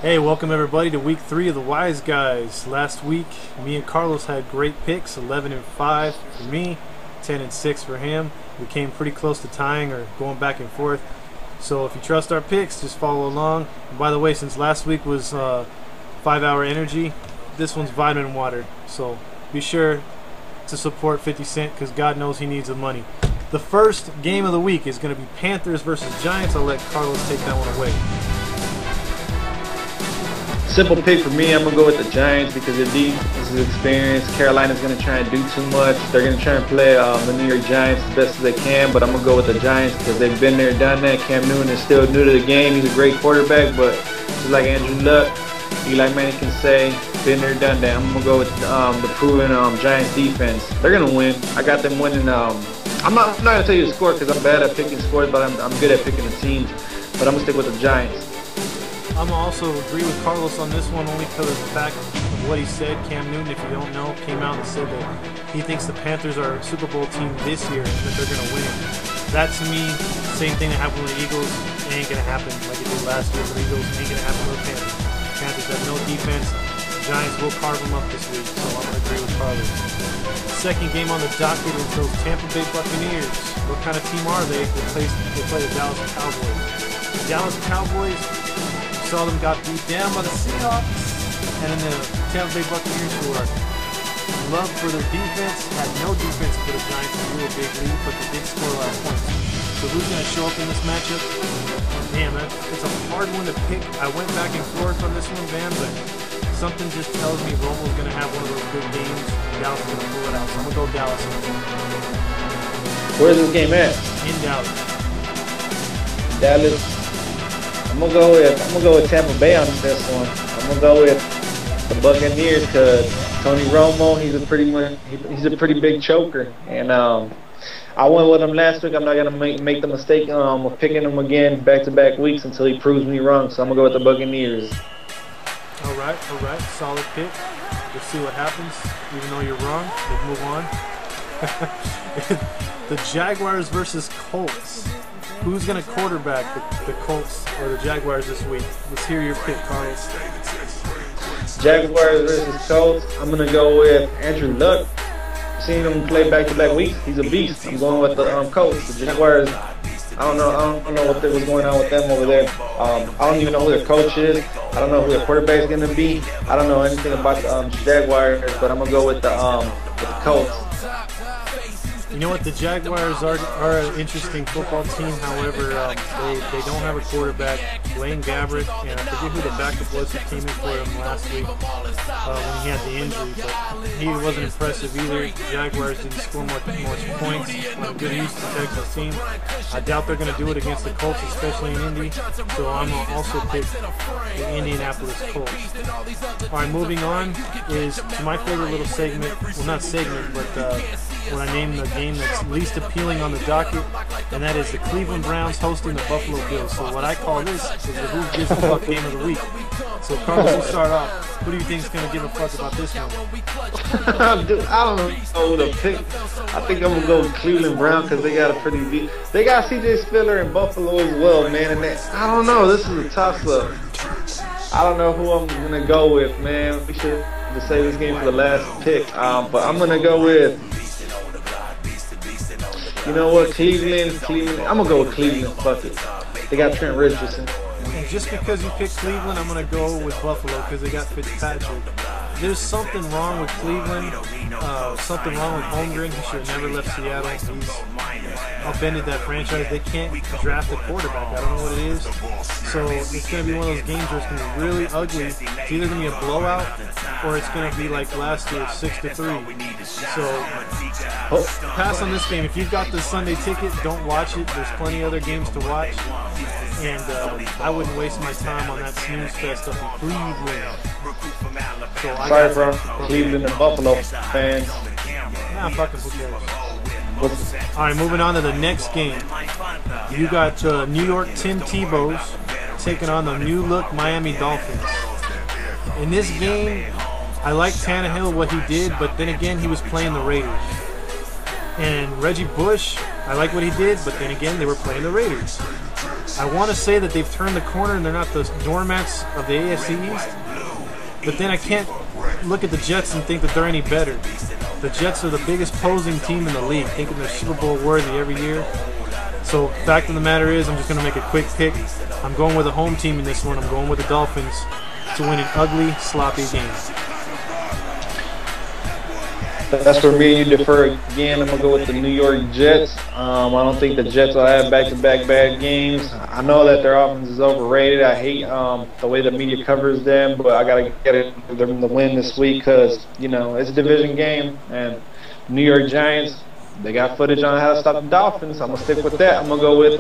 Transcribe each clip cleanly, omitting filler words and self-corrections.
Hey, welcome everybody to week 3 of the Wise Guys. Last week, me and Carlos had great picks, 11 and 5 for me, 10 and 6 for him. We came pretty close to tying or going back and forth. So if you trust our picks, just follow along. And by the way, since last week was 5-hour energy, this one's vitamin water. So be sure to support 50 Cent because God knows he needs the money. The first game of the week is going to be Panthers versus Giants. I'll let Carlos take that one away. Simple pick for me. I'm going to go with the Giants because they're deep. This is experience. Carolina's going to try and do too much. They're going to try and play the New York Giants as best as they can, but I'm going to go with the Giants because they've been there, done that. Cam Newton is still new to the game. He's a great quarterback, but just like Andrew Luck, Eli Manning can say, been there, done that. I'm going to go with the proven Giants defense. They're going to win. I got them winning. I'm not going to tell you the score because I'm bad at picking scores, but I'm good at picking the teams. But I'm going to stick with the Giants. I'm also agree with Carlos on this one only because of the fact of what he said. Cam Newton, if you don't know, came out and said that he thinks the Panthers are a Super Bowl team this year and that they're going to win. That to me, same thing that happened with the Eagles, it ain't going to happen like it did last year with the Eagles. It ain't going to happen with the Panthers. The Panthers have no defense. The Giants will carve them up this week, so I'm going to agree with Carlos. Second game on the docket is those Tampa Bay Buccaneers. What kind of team are they? They play the Dallas Cowboys. The Dallas Cowboys, saw them got beat down by the Seahawks, and then the Tampa Bay Buccaneers, who are loved for their defense, had no defense for the Giants to do a big lead, but they did score a lot of points. So who's going to show up in this matchup? Damn, it's a hard one to pick. I went back and forth on this one, Van, but something just tells me Romo's going to have one of those good games. Dallas is going to pull it out, so I'm going to go Dallas. Where's this game at? In Dallas. Dallas. I'm gonna go with Tampa Bay on this one. I'm gonna go with the Buccaneers because Tony Romo, he's a pretty big choker, and I went with him last week. I'm not gonna make the mistake of picking him again back-to-back weeks until he proves me wrong. So I'm gonna go with the Buccaneers. All right, solid pick. We'll see what happens. Even though you're wrong, we'll move on. The Jaguars versus Colts. Who's going to quarterback the Colts or the Jaguars this week? Let's hear your pick, Carlos. Jaguars versus Colts. I'm going to go with Andrew Luck. Seen him play back-to-back weeks. He's a beast. I'm going with the Colts. The Jaguars, I don't know what was going on with them over there. I don't even know who their coach is. I don't know who their quarterback is going to be. I don't know anything about the Jaguars, but I'm going to go with the Colts. You know what? The Jaguars are an interesting football team. However, they don't have a quarterback. Blaine Gabbert, and I forget who the backup was who came in for him last week when he had the injury, but he wasn't impressive either. The Jaguars didn't score much points. Good Houston Texans team. I doubt they're going to do it against the Colts, especially in Indy. So I'm going to also pick the Indianapolis Colts. All right, moving on is to my favorite little segment. Well, not segment, but when I name the game that's least appealing on the docket, and that is the Cleveland Browns hosting the Buffalo Bills. So what I call this is the Who Gives a Fuck game of the week. So Carlos, we'll start off. Who do you think is going to give a fuck about this one? Dude, I don't know who to pick. I think I'm going to go with Cleveland Brown because they got a pretty deep. They got C.J. Spiller in Buffalo as well, man. And I don't know. This is a toss-up. I don't know who I'm going to go with, man. We should save this game for the last pick. But I'm going to go with, you know what, Cleveland. I'm going to go with Cleveland. Fuck it. They got Trent Richardson. And just because you picked Cleveland, I'm going to go with Buffalo because they got Fitzpatrick. There's something wrong with Cleveland, something wrong with Holmgren. He should have never left Seattle. He's upended that franchise. They can't draft a quarterback. I don't know what it is. So it's going to be one of those games where it's going to be really ugly. It's either going to be a blowout or it's going to be like last year, 6-3. So pass on this game. If you've got the Sunday ticket, don't watch it. There's plenty of other games to watch. And I wouldn't waste my time on that snooze fest up in Cleveland. So sorry, bro. Cleveland and Buffalo fans. Nah, fucking who cares. All right, moving on to the next game. You got New York Tim Tebow's taking on the new look Miami Dolphins. In this game, I like Tannehill, what he did, but then again, he was playing the Raiders. And Reggie Bush, I like what he did, but then again, they were playing the Raiders. I want to say that they've turned the corner and they're not the doormats of the AFC East. But then I can't look at the Jets and think that they're any better. The Jets are the biggest posing team in the league, thinking they're Super Bowl worthy every year. So fact of the matter is, I'm just going to make a quick pick. I'm going with a home team in this one. I'm going with the Dolphins to win an ugly, sloppy game. That's where me and you differ again. I'm going to go with the New York Jets. I don't think the Jets will have back-to-back bad games. I know that their offense is overrated. I hate the way the media covers them, but I got to get them to win this week because, you know, it's a division game. And New York Giants, they got footage on how to stop the Dolphins. I'm going to stick with that. I'm going to go with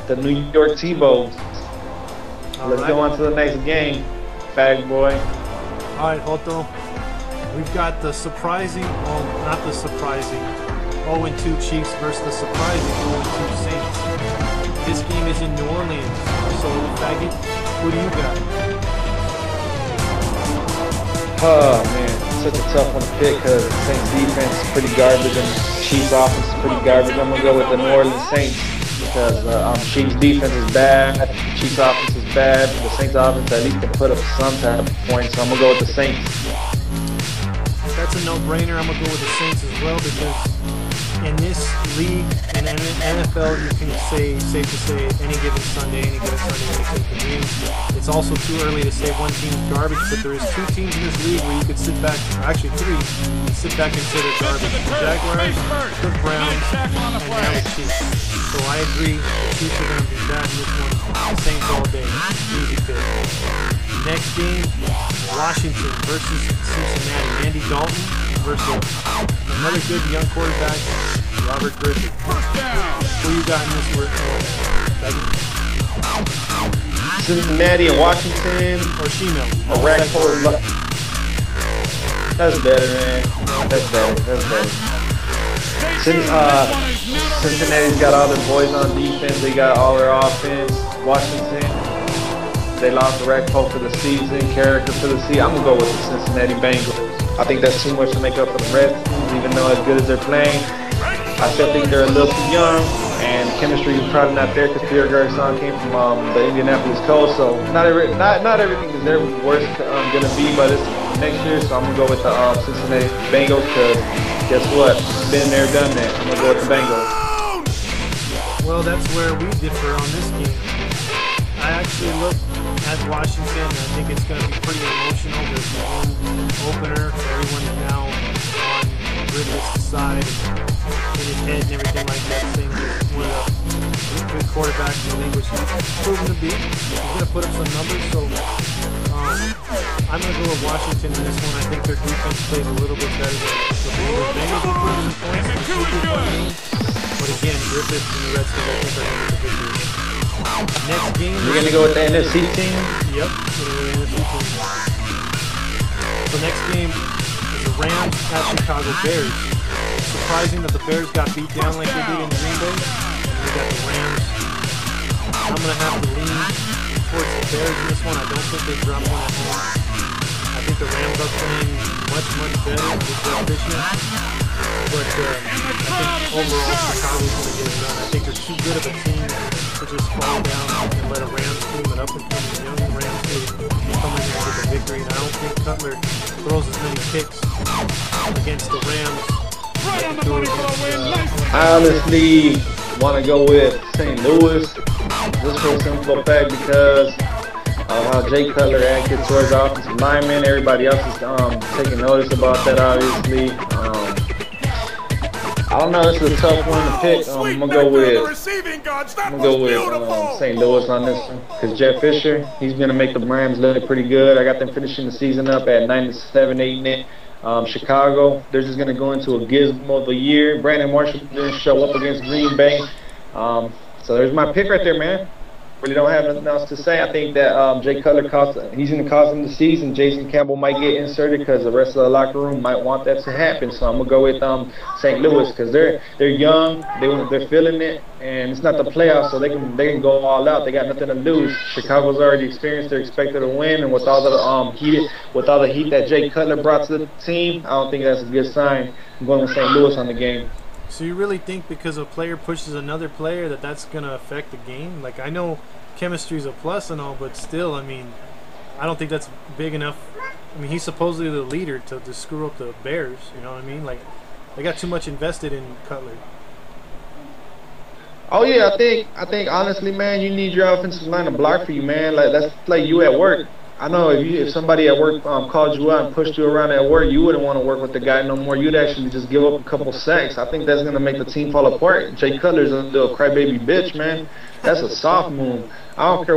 the New York T-Bows. Let's go on to the next game, Fag Boy. All right, Joto. We've got the surprising, well, not the surprising, 0-2 Chiefs versus the surprising 0-2 Saints. This game is in New Orleans. So, Faggot, who do you got? Oh, man. Such a tough one to pick because the Saints defense is pretty garbage and Chiefs offense is pretty garbage. I'm going to go with the New Orleans Saints because Chiefs defense is bad, Chiefs offense is bad. The Saints offense at least can put up some type of points, so I'm going to go with the Saints. That's a no-brainer. I'm going to go with the Saints as well because in this league, in NFL, you can say, safe to say, any given Sunday, anything can win. It's also too early to say one team's garbage, but there is two teams in this league where you could sit back, or actually three, sit back and say they're garbage. The Jaguars, the Browns, and now the Chiefs. So I agree, the Chiefs are going to be bad in this one. Saints all day. Easy pick. Next game, Washington versus Cincinnati. Andy Dalton versus another good young quarterback, Robert Griffin. Who you got in this one? Cincinnati and Washington. Or Shino. That's better, man. That's better. Cincinnati's got all their boys on defense. They got all their offense. Washington, they lost the Rackpo for the season, character for the season. I'm going to go with the Cincinnati Bengals. I think that's too much to make up for the Redskins, even though as good as they're playing. I still think they're a little too young, and chemistry is probably not there because Pierre Garçon came from the Indianapolis Colts, so not everything is there where it's going to be, but it's next year, so I'm going to go with the Cincinnati Bengals because guess what? Been there, done that. I'm going to go with the Bengals. Well, that's where we differ on this game. I actually look at Washington, and I think it's going to be pretty emotional. There's the home opener. Everyone is now on Griffith's side, in his head and everything like that, saying he's one of the good quarterbacks in the league, which he's proven to be. He's going to put up some numbers, so I'm going to go with Washington in this one. I think their defense plays a little bit better than the Bengals. Bengals will put some points. But again, Griffith and the Redskins, I think, are going to be the good team. Next game. You're going to go with the NFC team? Yep, we're going to go with the NFC team. So next game is the Rams at Chicago Bears. Surprising that the Bears got beat down like they did in Green Bay. And we got the Rams. I'm going to have to lean towards the Bears in this one. I don't think they dropped one at home. I think the Rams are playing much better with Jeff Fisher. But I think overall Chicago's going to get it done. I think they're too good of a team to just fall down and let a Rams team, an up-and-coming young Rams team, come in and get the victory. And I don't think Cutler throws as many picks against the Rams. I honestly want to go with St. Louis, just for a simple fact because of how Jay Cutler acted towards the offensive lineman. Everybody else is taking notice about that, obviously. I don't know, this is a tough one to pick. I'm gonna go with St. Louis on this one because Jeff Fisher, he's gonna make the Rams look pretty good. I got them finishing the season up at 9-7, 8-8. Chicago, they're just gonna go into a gizmo of a year. Brandon Marshall didn't show up against Green Bay, so there's my pick right there, man. Really don't have nothing else to say. I think that Jay Cutler he's going to cost him the season. Jason Campbell might get inserted because the rest of the locker room might want that to happen. So I'm going to go with St. Louis because they're young, they're feeling it, and it's not the playoffs, so they can go all out. They got nothing to lose. Chicago's already experienced; they're expected to win, and with all the heat that Jay Cutler brought to the team, I don't think that's a good sign. I'm going with St. Louis on the game. So you really think because a player pushes another player that that's gonna affect the game? Like I know chemistry is a plus and all, but still, I mean, I don't think that's big enough. I mean, he's supposedly the leader to screw up the Bears. You know what I mean? Like they got too much invested in Cutler. Oh yeah, I think honestly, man, you need your offensive line to block for you, man. Like that's like you at work. I know if somebody at work called you out and pushed you around at work, you wouldn't want to work with the guy no more. You'd actually just give up a couple sacks. I think that's gonna make the team fall apart. Jay Cutler's a little crybaby bitch, man. That's a soft move. I don't care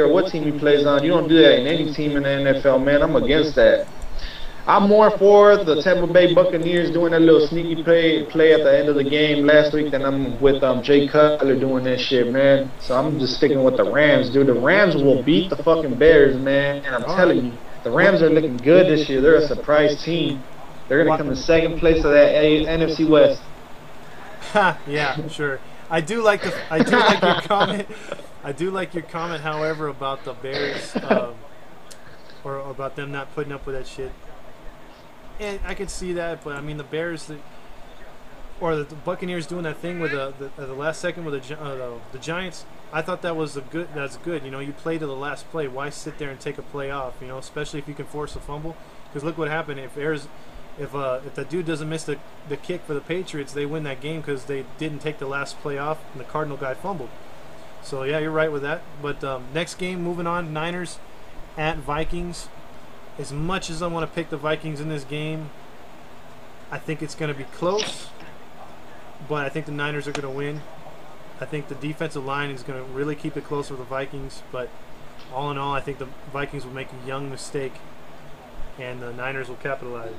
what team he plays on. You don't do that in any team in the NFL, man. I'm against that. I'm more for the Tampa Bay Buccaneers doing that little sneaky play at the end of the game last week than I'm with Jay Cutler doing that shit, man. So I'm just sticking with the Rams, dude. The Rams will beat the fucking Bears, man. And I'm telling you, the Rams are looking good this year. They're a surprise team. They're gonna come in second place of that NFC West. Yeah, sure. I do like your comment. I do like your comment, however, about the Bears, or about them not putting up with that shit. And I could see that, but I mean the Bears, or the Buccaneers doing that thing with the last second with the Giants. I thought that was that's good. You know, you play to the last play. Why sit there and take a play off? You know, especially if you can force a fumble. Because look what happened. If that dude doesn't miss the kick for the Patriots, they win that game because they didn't take the last play off and the Cardinal guy fumbled. So yeah, you're right with that. But next game, moving on, Niners at Vikings. As much as I want to pick the Vikings in this game, I think it's going to be close, but I think the Niners are going to win. I think the defensive line is going to really keep it close with the Vikings, but all in all, I think the Vikings will make a young mistake, and the Niners will capitalize.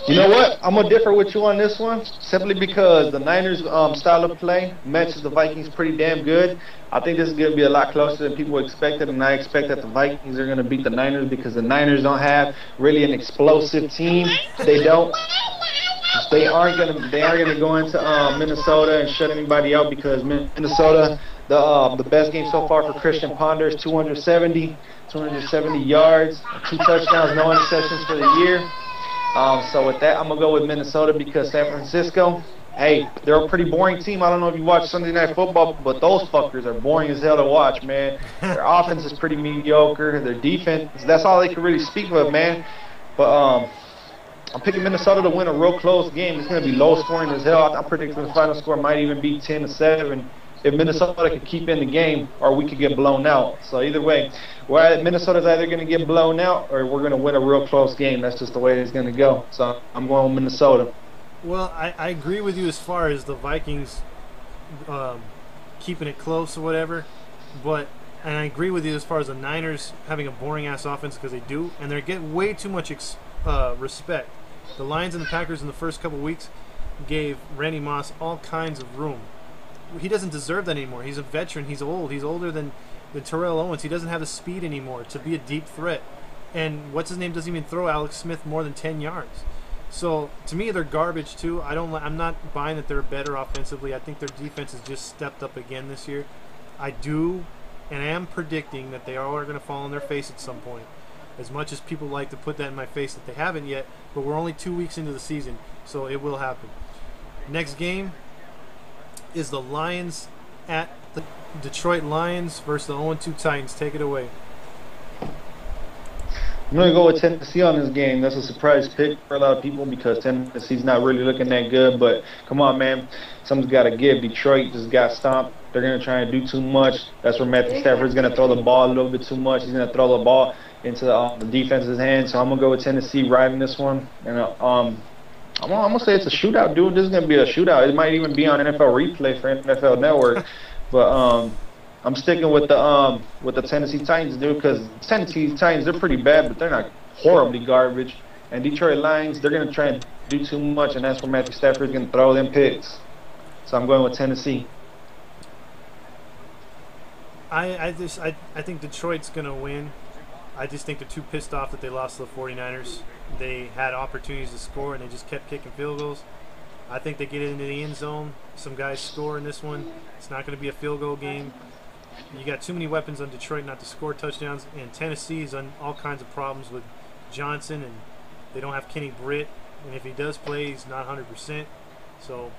You know what? I'm gonna differ with you on this one, simply because the Niners' style of play matches the Vikings pretty damn good. I think this is gonna be a lot closer than people expected, and I expect that the Vikings are gonna beat the Niners because the Niners don't have really an explosive team. They don't. They aren't gonna go into Minnesota and shut anybody out because Minnesota, the best game so far for Christian Ponder is 270 yards, 2 touchdowns, no interceptions for the year. So with that, I'm going to go with Minnesota because San Francisco, hey, they're a pretty boring team. I don't know if you watch Sunday Night Football, but those fuckers are boring as hell to watch, man. Their offense is pretty mediocre. Their defense, that's all they can really speak of, man. But I'm picking Minnesota to win a real close game. It's going to be low scoring as hell. I'm predicting the final score might even be 10-7. If Minnesota could keep in the game, or we could get blown out. So either way, Minnesota's either going to get blown out, or we're going to win a real close game. That's just the way it's going to go. So I'm going with Minnesota. Well, I agree with you as far as the Vikings keeping it close or whatever, and I agree with you as far as the Niners having a boring-ass offense because they do, and they get way too much respect. The Lions and the Packers in the first couple weeks gave Randy Moss all kinds of room. He doesn't deserve that anymore. He's a veteran. He's old. He's older than Terrell Owens. He doesn't have the speed anymore to be a deep threat. And what's his name doesn't even throw Alex Smith more than 10 yards. So to me, they're garbage too. I'm not buying that they're better offensively. I think their defense has just stepped up again this year. I am predicting that they are going to fall on their face at some point. As much as people like to put that in my face that they haven't yet, but we're only 2 weeks into the season, so it will happen. Next game is the Lions at the Detroit Lions versus the 0-2 Titans. Take it away. I'm going to go with Tennessee on this game. That's a surprise pick for a lot of people because Tennessee's not really looking that good. But come on, man. Something's got to give. Detroit just got stomped. They're going to try and do too much. That's where Matthew Stafford's going to throw the ball a little bit too much. He's going to throw the ball into the defense's hands. So I'm going to go with Tennessee riding this one. And I'm going to say it's a shootout, dude. This is going to be a shootout. It might even be on NFL Replay for NFL Network. But I'm sticking with the Tennessee Titans, dude, because Tennessee Titans, they're pretty bad, but they're not horribly garbage. And Detroit Lions, they're going to try and do too much, and that's where Matthew Stafford's going to throw them picks. So I'm going with Tennessee. I think Detroit's going to win. I just think they're too pissed off that they lost to the 49ers. They had opportunities to score, and they just kept kicking field goals. I think they get into the end zone. Some guys score in this one. It's not going to be a field goal game. You got too many weapons on Detroit not to score touchdowns, and Tennessee's on all kinds of problems with Johnson, and they don't have Kenny Britt. And if he does play, he's not 100%. So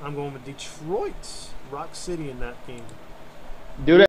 I'm going with Detroit, Rock City in that game. Do that.